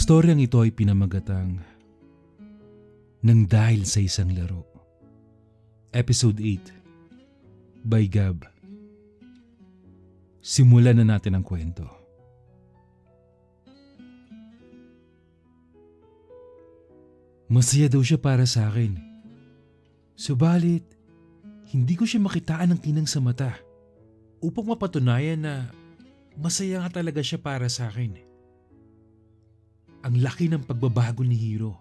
Istoryang ito ay pinamagatang Nang Dahil sa Isang Laro. Episode 8 by Gab. Simulan na natin ang kwento. Masaya daw siya para sa akin. Subalit, hindi ko siya makitaan ng kinang sa mata upang mapatunayan na masaya nga talaga siya para sa akin. Ang laki ng pagbabago ni Hiro.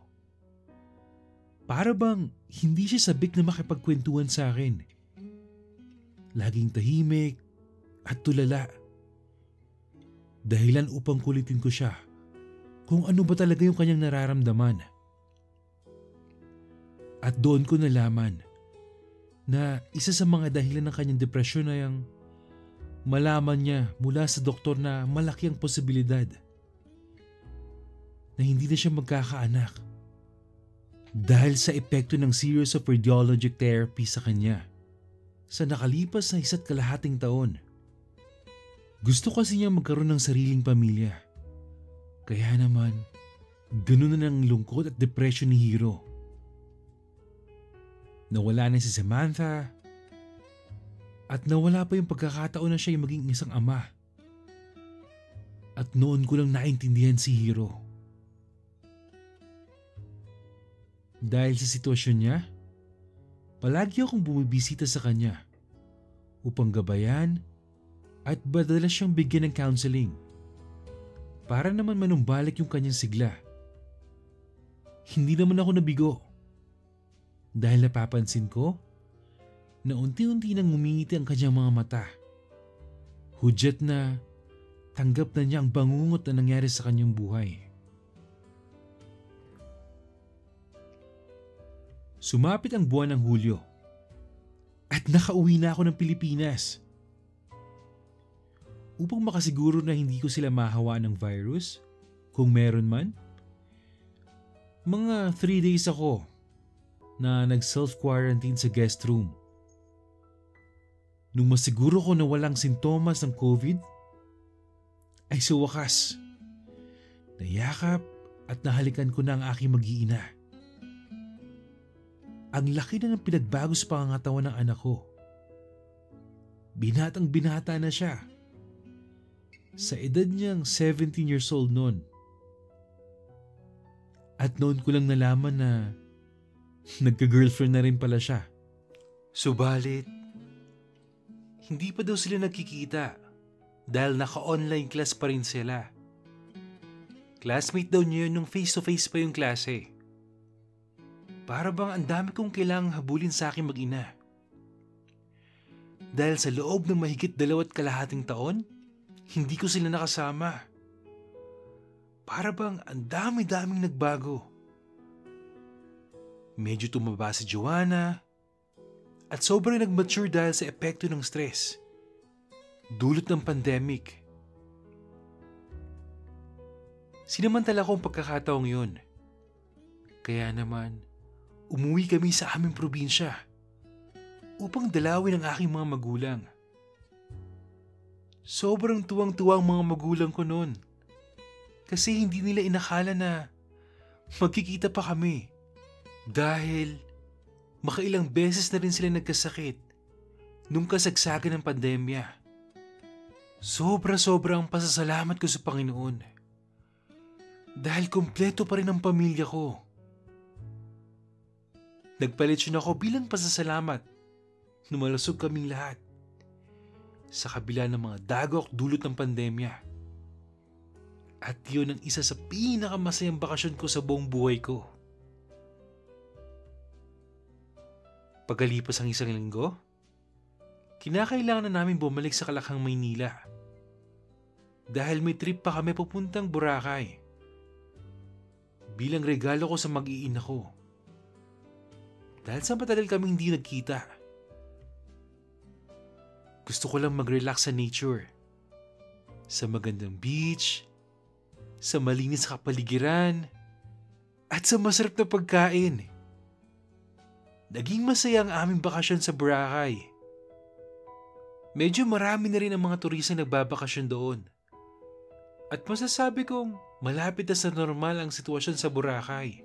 Para bang hindi siya sabik na makipagkwentuhan sa akin. Laging tahimik at tulala. Dahilan upang kulitin ko siya kung ano ba talaga yung kanyang nararamdaman. At doon ko nalaman na isa sa mga dahilan ng kanyang depresyon ay ang malaman niya mula sa doktor na malaki ang posibilidad na hindi na siya magkakaanak dahil sa epekto ng series of radiologic therapy sa kanya sa nakalipas na 1.5 taon. Gusto kasi niya magkaroon ng sariling pamilya. Kaya naman, ganun na ng lungkot at depression ni Hiro. Nawala na si Samantha at nawala pa yung pagkakataon na siya yung maging isang ama. At noon ko lang naintindihan si Hiro. Dahil sa sitwasyon niya, palagi akong bumibisita sa kanya upang gabayan at madalas siyang bigyan ng counseling para naman manumbalik yung kanyang sigla. Hindi naman ako nabigo dahil napapansin ko na unti-unti nang ngumingiti ang kanyang mga mata. Hudyat na tanggap na niya ang bangungot na nangyari sa kanyang buhay. Sumapit ang buwan ng Hulyo at nakauwi na ako ng Pilipinas. Upang makasiguro na hindi ko sila mahawa ng virus, kung meron man, mga 3 days ako na nag-self-quarantine sa guest room. Nung masiguro ko na walang sintomas ng COVID, ay sa wakas, nayakap at nahalikan ko na ang aking mag-iina. Ang laki na ng pinagbago sa pangangatawan ng anak ko. Binatang binata na siya. Sa edad niyang 17 years old noon. At noon ko lang nalaman na nagka-girlfriend na rin pala siya. Subalit, hindi pa daw sila nagkikita dahil naka-online class pa rin sila. Classmate daw niya yun nung face-to-face pa yung klase. Para bang ang dami kong kailangang habulin sa aking mag-ina. Dahil sa loob ng mahigit 2.5 taon, hindi ko sila nakasama. Para bang ang dami-daming nagbago. Medyo tumaba si Joanna at sobrang nag-mature dahil sa epekto ng stress. Dulot ng pandemic. Sinamantala ko ang pagkakataong yun. Kaya naman, umuwi kami sa aming probinsya upang dalawin ang aking mga magulang. Sobrang tuwang-tuwa ang mga magulang ko noon kasi hindi nila inakala na magkikita pa kami dahil makailang beses na rin sila nagkasakit nung kasagsagan ng pandemya. Sobra-sobra ang pasasalamat ko sa Panginoon dahil kumpleto pa rin ang pamilya ko. Nagpalitsyon ako bilang pasasalamat na malusog kaming lahat sa kabila ng mga dagok dulot ng pandemya. At yun ang isa sa pinakamasayang bakasyon ko sa buong buhay ko. Pagkalipas ang 1 linggo, kinakailangan na namin bumalik sa Kalakhang, Maynila dahil may trip pa kami papuntang Boracay bilang regalo ko sa mag-iina ko. Dahil sa matagal kaming hindi nagkita. Gusto ko lang mag-relax sa nature. Sa magandang beach, sa malinis na kapaligiran, at sa masarap na pagkain. Naging masaya ang aming bakasyon sa Boracay. Medyo marami na rin ang mga turistang nagbabakasyon doon. At masasabi kong Malapit na sa normal ang sitwasyon sa Boracay.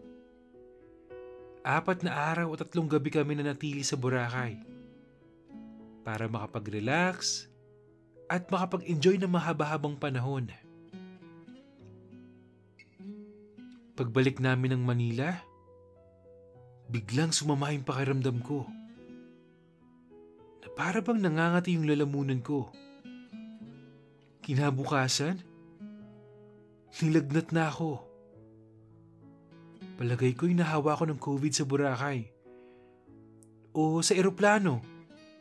4 na araw at 3 gabi kami na natili sa Boracay para makapag-relax at makapag-enjoy ng mahaba-habang panahon. Pagbalik namin ng Manila, biglang sumama yung pakiramdam ko. Na para bang nangangati yung lalamunan ko. Kinabukasan, nilagnat na ako. Palagay ko'y nahawa ko ng COVID sa Boracay. O sa eroplano.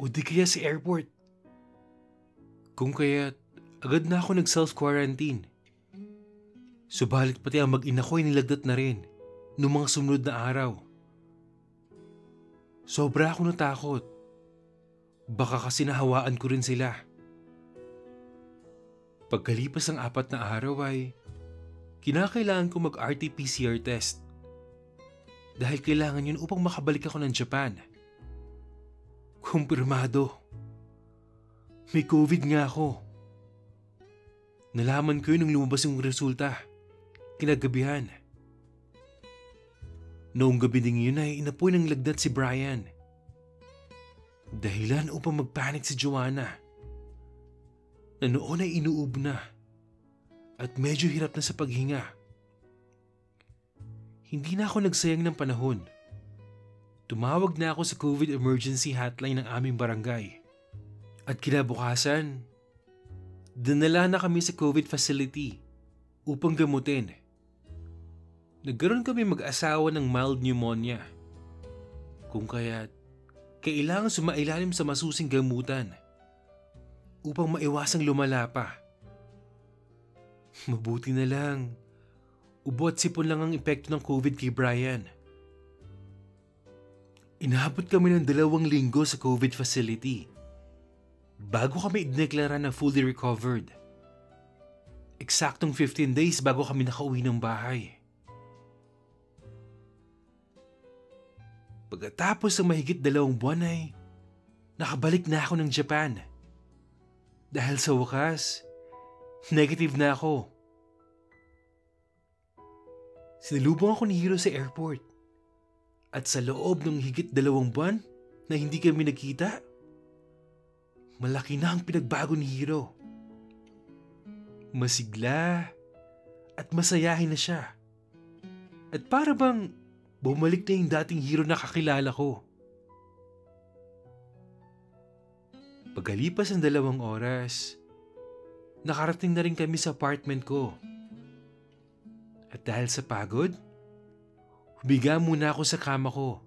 O di kaya sa airport. Kung kaya't agad na ako nag-self-quarantine. Subalit pati ang mag-ina ko'y nilagnat na rin noong mga sumunod na araw. Sobra ako natakot. Baka kasi nahawaan ko rin sila. Pagkalipas ng 4 na araw ay kinakailangan ko mag-RT-PCR test. Dahil kailangan yun upang makabalik ako ng Japan. Kumpirmado. May COVID nga ako. Nalaman ko yun nung lumabas yung resulta. Kinagabihan. Noong gabi ding yun ay inapoy ng lagnat si Brian. Dahilan upang magpanik si Joanna. Na noon ay inuub na at medyo hirap na sa paghinga. Hindi na ako nagsayang ng panahon. Tumawag na ako sa COVID emergency hotline ng aming barangay. At kinabukasan, dinala na kami sa COVID facility upang gamutin. Nagkaroon kami mag-asawa ng mild pneumonia. Kung kaya't kailangan sumailalim sa masusing gamutan upang maiwasang lumala pa. Mabuti na lang, ubo at sipon lang ang epekto ng COVID kay Brian. Inaabot kami ng 2 linggo sa COVID facility bago kami ideklara na fully recovered. Eksaktong 15 days bago kami nakauwi ng bahay. Pagkatapos ng mahigit 2 buwan ay nakabalik na ako ng Japan. Dahil sa wakas, negative na ako. Sinalubong ako ni Hiro sa airport. At sa loob ng higit 2 buwan na hindi kami nagkita, malaki na ang pinagbago ni Hiro. Masigla at masayahin na siya. At para bang bumalik na yung dating Hiro na kakilala ko. Pagkalipas ng 2 oras, nakarating na rin kami sa apartment ko. At dahil sa pagod, humiga muna ako sa kama ko.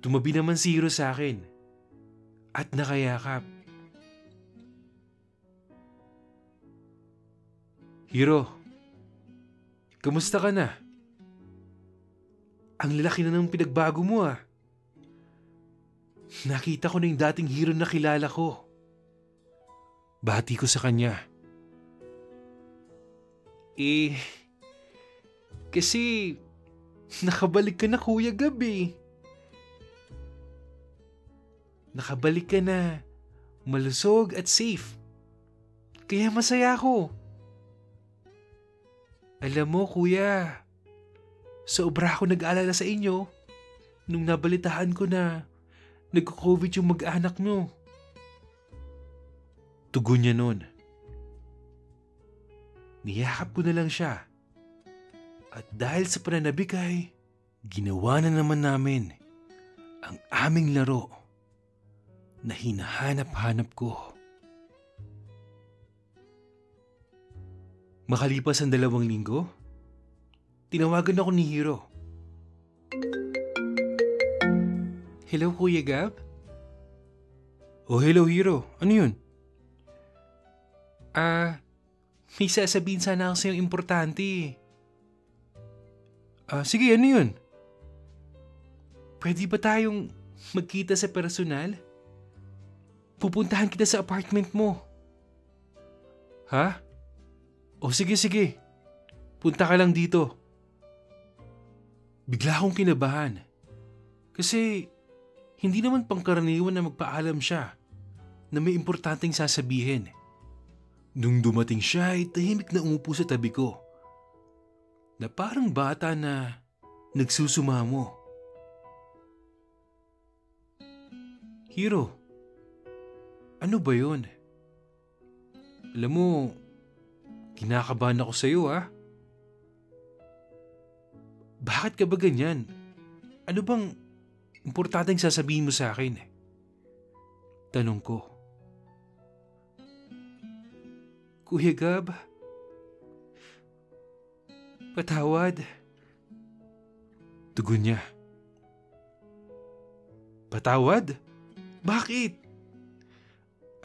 Tumabi naman si Hiro sa akin at nakayakap. Hiro, kamusta ka na? Ang lalaki na ng pinagbago mo ah. Nakita ko na yung dating Hiro na kilala ko. Bati ko sa kanya. Kasi nakabalik ka na Kuya Gabi. Nakabalik ka na, malusog at safe. Kaya masaya ako. Alam mo Kuya, sobra ako nag-aalala sa inyo nung nabalitaan ko na nagko-COVID yung mag-anak nyo. Tugon niya nun. Niyakap ko na lang siya. At dahil sa pananabik ay ginawa na naman namin ang aming laro na hinahanap-hanap ko. Makalipas ang 2 linggo, tinawagan ako ni Hiro. Hello, Kuya Gab? Oh, hello, Hiro. Ano yun? May sasabihin sana ako sa'yo importante. Sige, ano yun? Pwede ba tayong magkita sa personal? Pupuntahan kita sa apartment mo. Ha? O sige. Punta ka lang dito. Bigla akong kinabahan. Kasi hindi naman pangkaraniwan na magpaalam siya na may importanteng sasabihin. Nung dumating siya ay tahimik na umupo sa tabi ko. Na parang bata na nagsusumamo. Hiro, ano ba yun? Alam mo, kinakabahan ako sa'yo ha. Bakit ka ba ganyan? Ano bang importanteng sasabihin mo sa akin? Tanong ko. Kuya Gab, patawad. Tugon niya. Patawad? Bakit?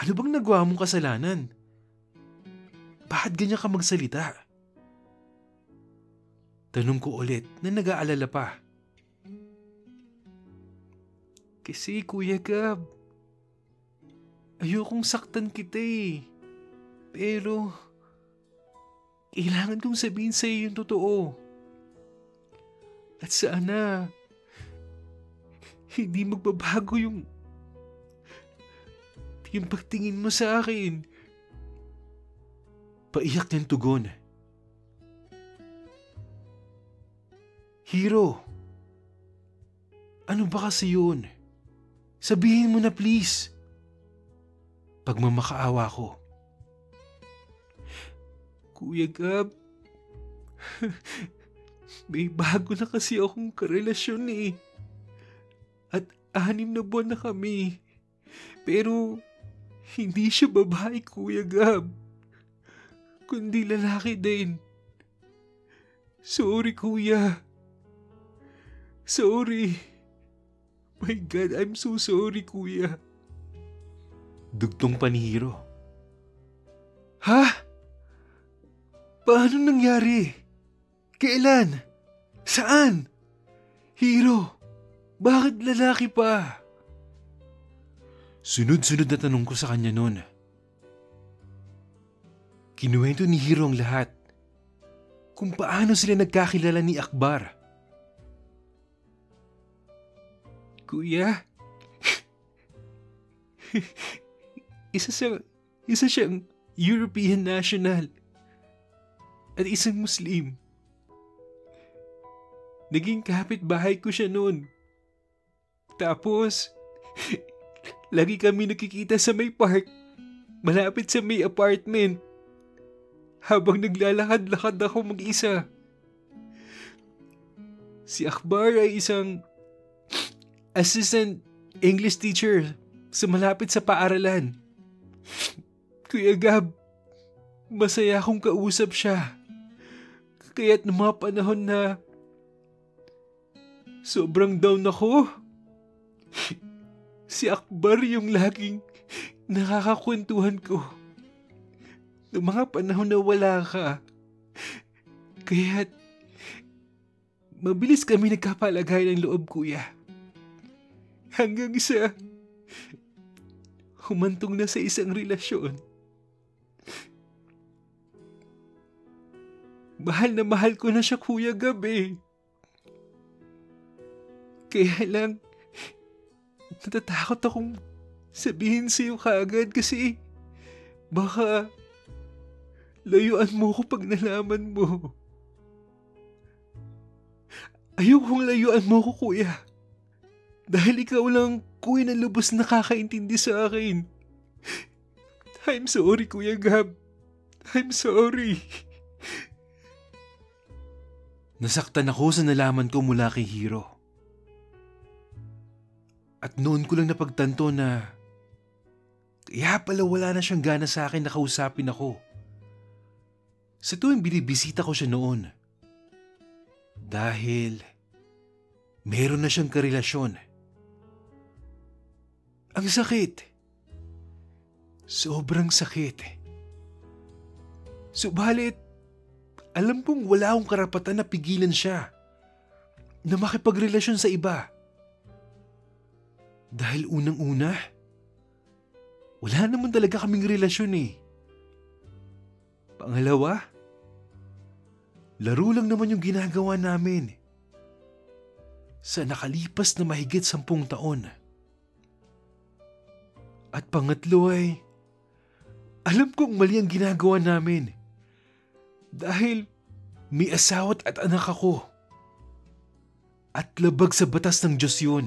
Ano bang nagawa mong kasalanan? Bakit ganyan ka magsalita? Tanong ko ulit na nag-aalala pa. Kasi Kuya Gab, ayokong saktan kita eh. Pero, kailangan kong sabihin sa'yo yung totoo. At sana, hindi magbabago yung pagtingin mo sa akin. Paiyak niyang tugon. Hiro, ano ba kasi yun? Sabihin mo na please. Pagmamakaawa ko. Kuya Gab, may bago na kasi akong karelasyon eh. At 6 na buwan na kami. Pero hindi siya babae, Kuya Gab. Kundi lalaki din. Sorry, Kuya. Sorry. My God, I'm so sorry, Kuya. Dugtong pa ni Hiro. Ha? Paano nangyari? Kailan? Saan? Hiro, bakit lalaki pa? Sunod-sunod na tanong ko sa kanya noon. Kinuwento ni Hiro ang lahat. Kung paano sila nagkakilala ni Akbar. Kuya, isa siyang European national at isang Muslim. Naging kapitbahay ko siya noon. Tapos, lagi kami nakikita sa may park, malapit sa may apartment, habang naglalakad-lakad ako mag-isa. Si Akbar ay isang assistant English teacher sa malapit sa paaralan. Kuya Gab, masaya akong kausap siya. Kaya't noong mga panahon na sobrang down ako, si Akbar yung laging nakakakwentuhan ko. Noong mga panahon na wala ka. Kaya't mabilis kami nagkapalagay ng loob, Kuya. Hanggang isa, humantong na sa isang relasyon. Mahal na mahal ko na siya, Kuya Gab eh. Kaya lang, natatakot akong sabihin sa'yo kaagad kasi baka layuan mo ko pag nalaman mo. Ayokong layuan mo ko, Kuya. Dahil ikaw lang, Kuya, na lubos nakakaintindi sa akin. I'm sorry, Kuya Gab. I'm sorry. Nasaktan ako sa nalaman ko mula kay Hiro. At noon ko lang napagtanto na kaya pala wala na siyang gana sa akin na kausapin ako. Sa tuwing binibisita ko siya noon. Dahil meron na siyang karelasyon. Ang sakit. Sobrang sakit. Subalit, alam kong wala akong karapatan na pigilan siya na makipagrelasyon sa iba. Dahil unang-una, wala naman talaga kaming relasyon eh. Pangalawa, laro lang naman yung ginagawa namin sa nakalipas na mahigit 10 taon. At pangatlo ay Alam kong mali ang ginagawa namin. Dahil may asawa at anak ako. At labag sa batas ng Diyos yun.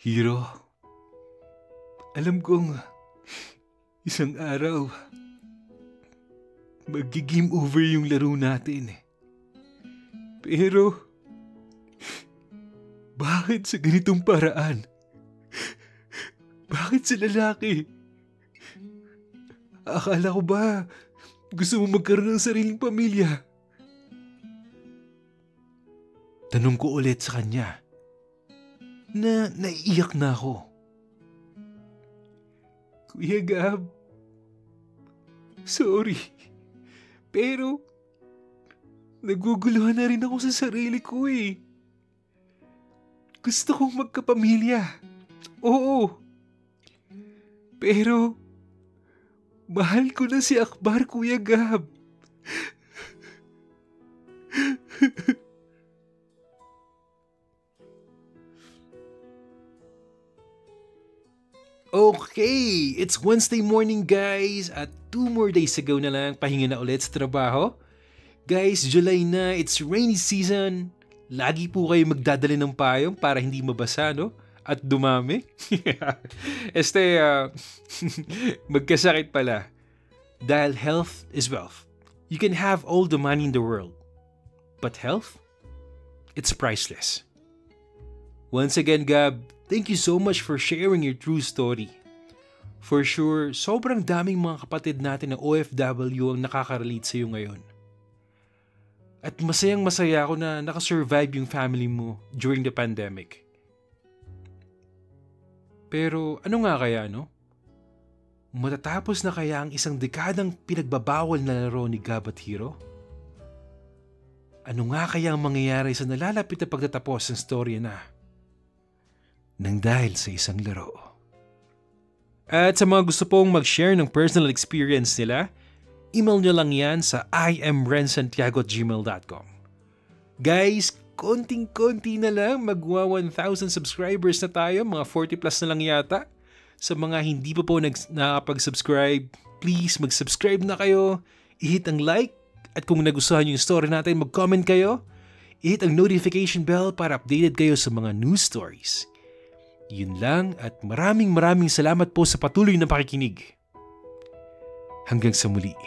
Hiro, alam kong isang araw mag-game over yung laro natin. Pero bakit sa ganitong paraan? Bakit sa lalaki? Akala ko ba gusto mo magkaroon ng sariling pamilya? Tanong ko ulit sa kanya na naiiyak na ako. Kuya Gab, sorry. Pero naguguluhan na rin ako sa sarili ko eh. Gusto kong magkapamilya. Oo. Pero mahal ko na si Akbar, Kuya Gab. Okay, it's Wednesday morning guys at 2 more days ago na lang pahinga na ulit sa trabaho. Guys, July na, it's rainy season. Lagi po kayo magdadala ng payong para hindi mabasa, no? At dumami. Magkasakit pala. Dahil health is wealth. You can have all the money in the world. But health? It's priceless. Once again, Gab, thank you so much for sharing your true story. For sure, sobrang daming mga kapatid natin na OFW ang nakaka-relate sa iyo ngayon. At masayang masaya ako na nakasurvive yung family mo during the pandemic. Pero ano nga kaya, no? Matatapos na kaya ang isang dekadang pinagbabawal na laro ni Gab at Hiro? Ano nga kaya ang mangyayari sa nalalapit na pagtatapos ng storya na nang dahil sa isang laro? At sa mga gusto pong mag-share ng personal experience nila, email nyo lang yan sa imrensantiago@gmail.com. Guys, konting-konti na lang, magwa 1,000 subscribers na tayo, mga 40 plus na lang yata. Sa mga hindi pa po nakapag-subscribe, please mag-subscribe na kayo, i-hit ang like, at kung nagustuhan yung story natin, mag-comment kayo, i-hit ang notification bell para updated kayo sa mga news stories. Yun lang at maraming salamat po sa patuloy na pakikinig. Hanggang sa muli.